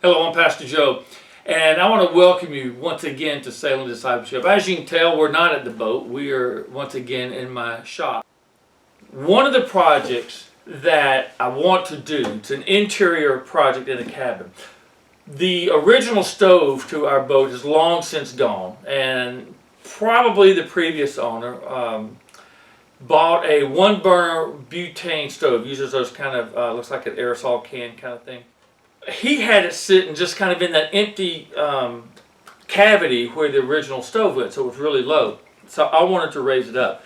Hello, I'm Pastor Joe, and I want to welcome you once again to Sailing Discipleship. As you can tell, we're not at the boat. We are once again in my shop. One of the projects that I want to do, it's an interior project in the cabin. The original stove to our boat is long since gone, and probably the previous owner bought a one-burner butane stove. Uses those kind of, looks like an aerosol can kind of thing. He had it sitting just kind of in that empty cavity where the original stove went, so it was really low. So I wanted to raise it up.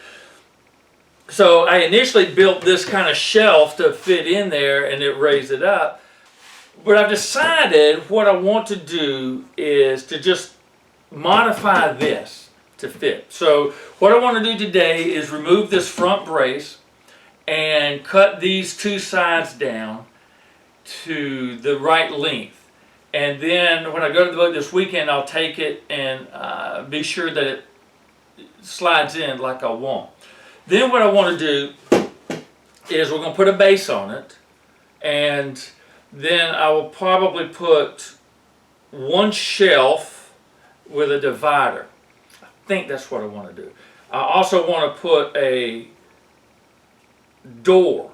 So I initially built this kind of shelf to fit in there and it raised it up. But I've decided what I want to do is to just modify this to fit. So what I want to do today is remove this front brace and cut these two sides down to the right length, and then when I go to the boat this weekend, I'll take it and be sure that it slides in like I want. Then what I want to do is we're going to put a base on it, and then I will probably put one shelf with a divider. I think that's what I want to do. I also want to put a door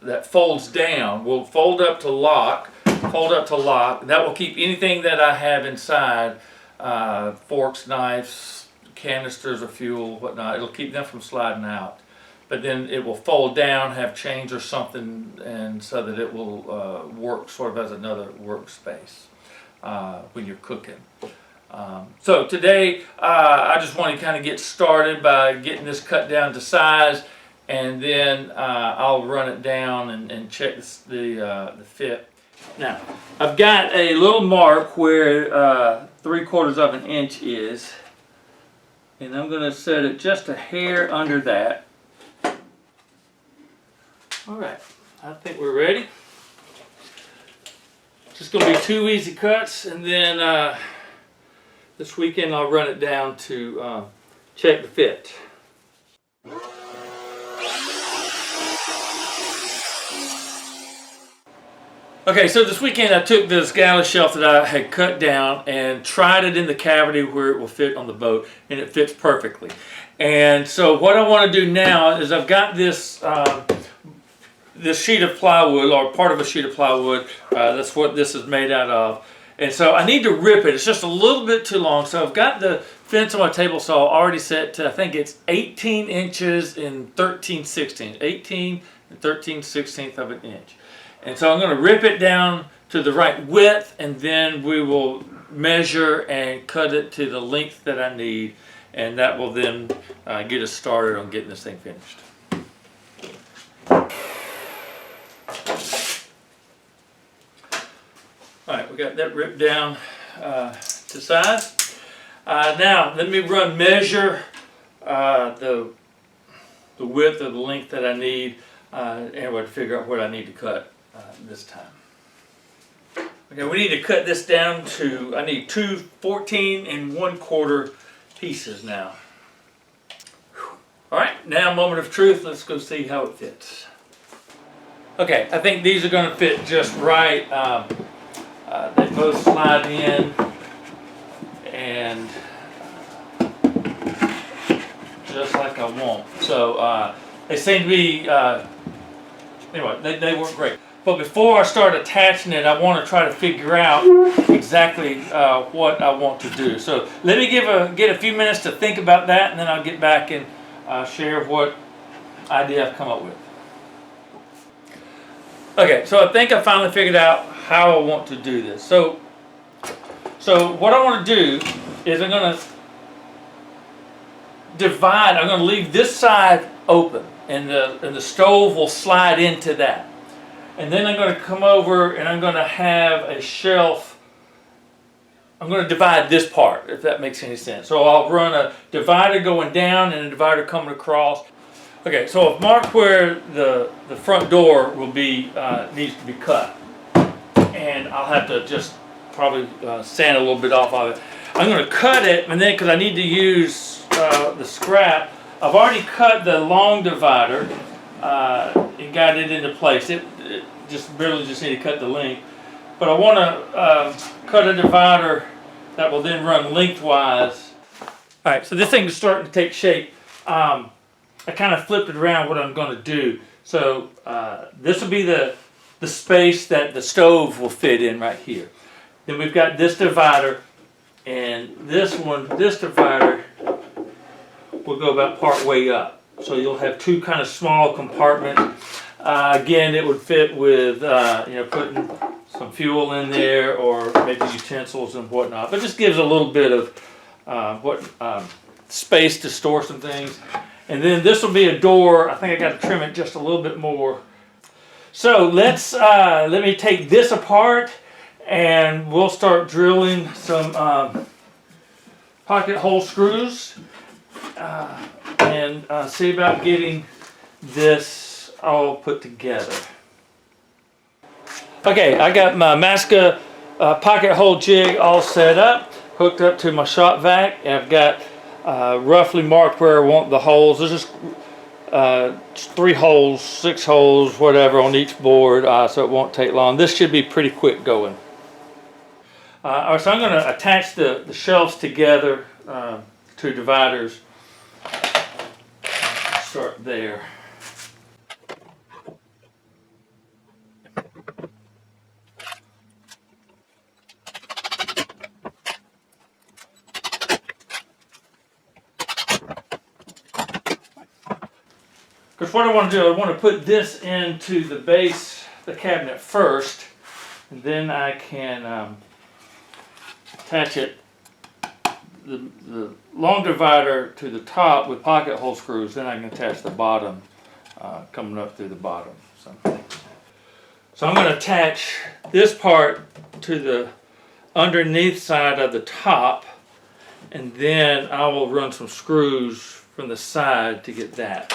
that folds down. Will fold up to lock. That will keep anything that I have inside, forks, knives, canisters of fuel, whatnot. It'll keep them from sliding out. But then it will fold down, have chains or something, and so that it will work sort of as another workspace when you're cooking. So today I just want to kind of get started by getting this cut down to size, and then I'll run it down and check the fit. Now, I've got a little mark where 3/4 of an inch is, and I'm going to set it just a hair under that. Alright, I think we're ready. Just going to be 2 easy cuts, and then this weekend I'll run it down to check the fit. Okay, so this weekend I took this Galley shelf that I had cut down and tried it in the cavity where it will fit on the boat, and it fits perfectly. And so what I want to do now is I've got this this sheet of plywood, or part of a sheet of plywood. That's what this is made out of. And so I need to rip it. It's just a little bit too long. So I've got the fence on my table saw already set to, I think it's 18 inches and 13/16. 18 and 13/16 of an inch. And so I'm going to rip it down to the right width, and then we will measure and cut it to the length that I need, and that will then get us started on getting this thing finished. Alright, we got that ripped down to size. Now let me measure the width or the length that I need, and we'll figure out what I need to cut this time. Okay, we need to cut this down to, I need two 14 1/4 pieces now. Alright, now moment of truth, let's go see how it fits. Okay, I think these are going to fit just right. They both slide in, and just like I want. So they seem to be, anyway, they work great. But before I start attaching it, I want to try to figure out exactly what I want to do. So let me get a few minutes to think about that, and then I'll get back and share what idea I've come up with. Okay, so I think I finally figured out how I want to do this. So what I want to do is I'm going to divide. I'm going to leave this side open, and the stove will slide into that. And then I'm going to come over and I'm going to have a shelf. I'm going to divide this part, if that makes any sense. So I'll run a divider going down and a divider coming across. Okay, so I've marked where the front door will be, needs to be cut. And I'll have to just probably sand a little bit off of it. I'm going to cut it, and then because I need to use the scrap, I've already cut the long divider and got it into place. It just barely just need to cut the length. but I want to cut a divider that will then run lengthwise. All right, so this thing is starting to take shape. I kind of flipped it around what I'm going to do. So this will be the space that the stove will fit in right here. Then we've got this divider, and this divider will go about part way up. So you'll have two kind of small compartments. Again, it would fit with putting some fuel in there or maybe utensils and whatnot. But just gives a little bit of space to store some things. And then this will be a door. I think I got to trim it just a little bit more. So let me take this apart, and we'll start drilling some pocket hole screws and see about getting this all put together. Okay, I got my Masca pocket hole jig all set up, hooked up to my shop vac, and I've got roughly marked where I want the holes. There's just 3 holes, 6 holes, whatever on each board, so it won't take long. This should be pretty quick going. Alright, so I'm going to attach the shelves together, 2 dividers. Start there. Because what I want to do, I want to put this into the base, the cabinet first, and then I can attach it, the long divider to the top with pocket hole screws. Then I can attach the bottom, coming up through the bottom. So I'm going to attach this part to the underneath side of the top, and then I will run some screws from the side to get that.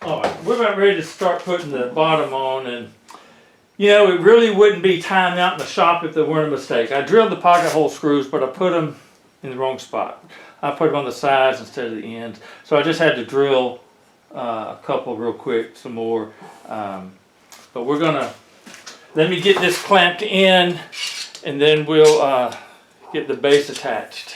Alright, we're about ready to start putting the bottom on, and it really wouldn't be timed out in the shop if there weren't a mistake. I drilled the pocket hole screws, but I put them in the wrong spot. I put them on the sides instead of the ends, so I just had to drill a couple real quick, some more. But we're gonna, let me get this clamped in, and then we'll get the base attached.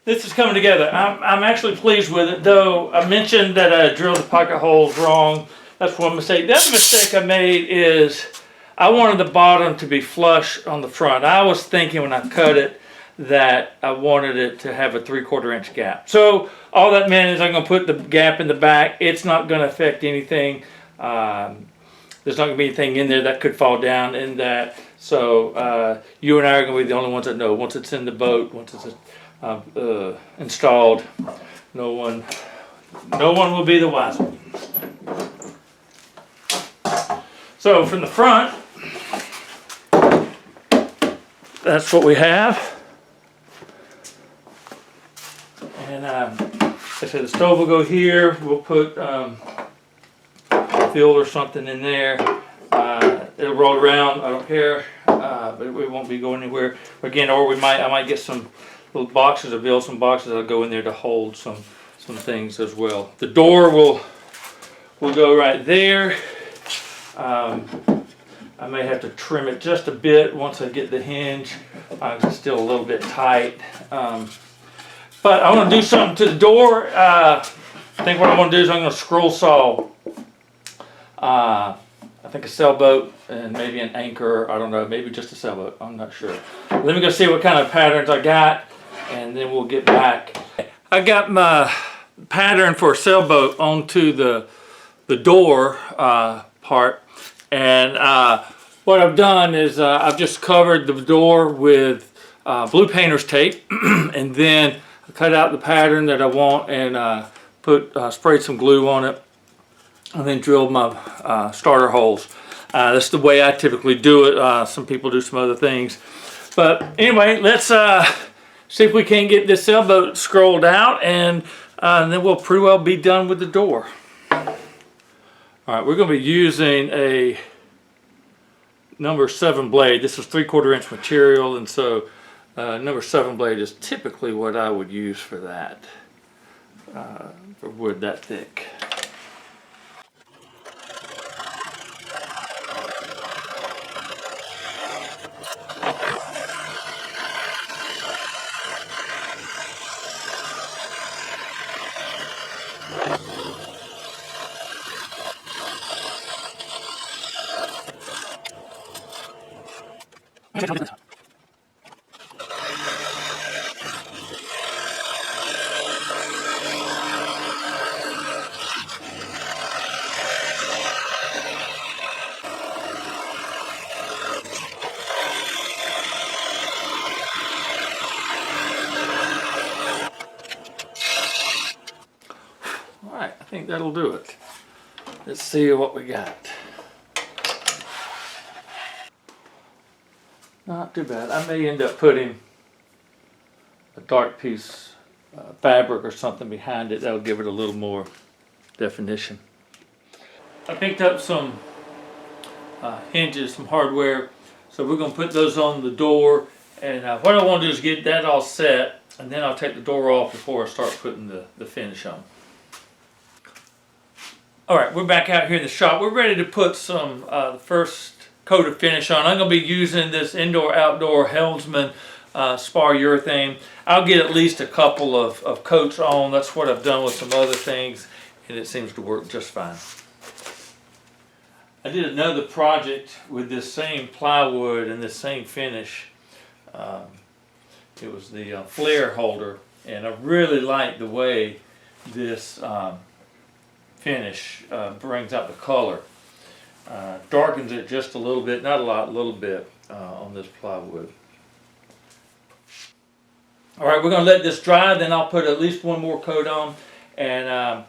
This is coming together. I'm actually pleased with it, though I mentioned that I drilled the pocket holes wrong. That's one mistake. The other mistake I made is I wanted the bottom to be flush on the front. I was thinking when I cut it that I wanted it to have a 3/4 inch gap. So all that meant is I'm going to put the gap in the back. It's not going to affect anything. There's not going to be anything in there that could fall down in that. So you and I are going to be the only ones that know. Once it's in the boat, once it's installed, no one will be the wiser. So from the front, that's what we have. And like I said, the stove will go here. We'll put fuel or something in there. It'll roll around. I don't care, but it won't be going anywhere. Again, or I might get some little boxes or build some boxes that'll go in there to hold some things as well. The door will go right there. I may have to trim it just a bit once I get the hinge. It's still a little bit tight. But I want to do something to the door. I think what I'm going to do is I'm going to scroll saw. I think a sailboat and maybe an anchor. I don't know. Maybe just a sailboat. I'm not sure. Let me go see what kind of patterns I got, and then we'll get back. I got my pattern for a sailboat onto the door part, and what I've done is I've just covered the door with blue painter's tape, and then I cut out the pattern that I want and sprayed some glue on it, and then drilled my starter holes. That's the way I typically do it. Some people do some other things, but anyway, let's see if we can get this sailboat scrolled out, and then we'll pretty well be done with the door. All right, we're going to be using a number 7 blade. This is 3/4 inch material, and so number 7 blade is typically what I would use for that, for wood that thick. Alright, I think that'll do it. Let's see what we got. Not too bad. I may end up putting a dark piece of fabric or something behind it. That'll give it a little more definition. I picked up some hinges, some hardware, so we're going to put those on the door, and what I want to do is get that all set, and then I'll take the door off before I start putting the finish on. Alright, we're back out here in the shop. We're ready to put some the first coat of finish on. I'm going to be using this indoor-outdoor Helmsman spar urethane. I'll get at least a couple of coats on. That's what I've done with some other things, and it seems to work just fine. I did another project with this same plywood and this same finish. It was the flare holder, and I really like the way this finish brings out the color. Darkens it just a little bit, not a lot, a little bit on this plywood. Alright, we're going to let this dry, then I'll put at least one more coat on, and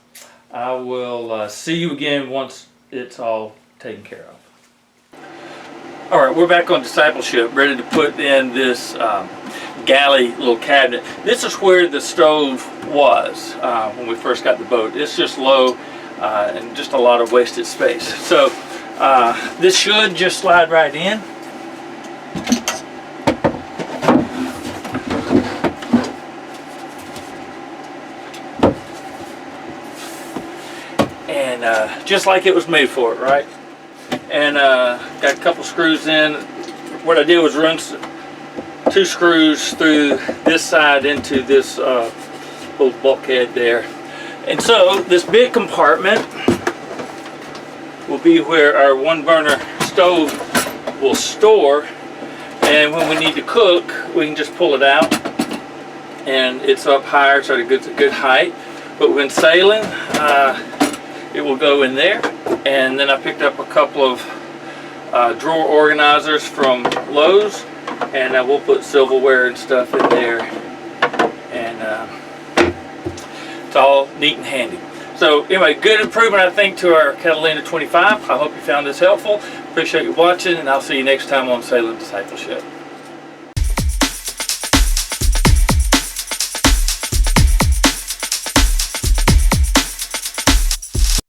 I will see you again once it's all taken care of. Alright, we're back on discipleship, ready to put in this galley little cabinet. This is where the stove was when we first got the boat. It's just low and just a lot of wasted space. So this should just slide right in. And just like it was made for it, right? And got a couple screws in. What I did was run 2 screws through this side into this little bulkhead there. And so this big compartment will be where our 1-burner stove will store, and when we need to cook we can just pull it out, and it's up higher so it gets a good height. But when sailing it will go in there. And then I picked up a couple of drawer organizers from Lowe's, and we'll put silverware and stuff in there, and it's all neat and handy. So anyway, good improvement I think to our Catalina 25. I hope you found this helpful. Appreciate you watching, and I'll see you next time on Sailing Discipleship.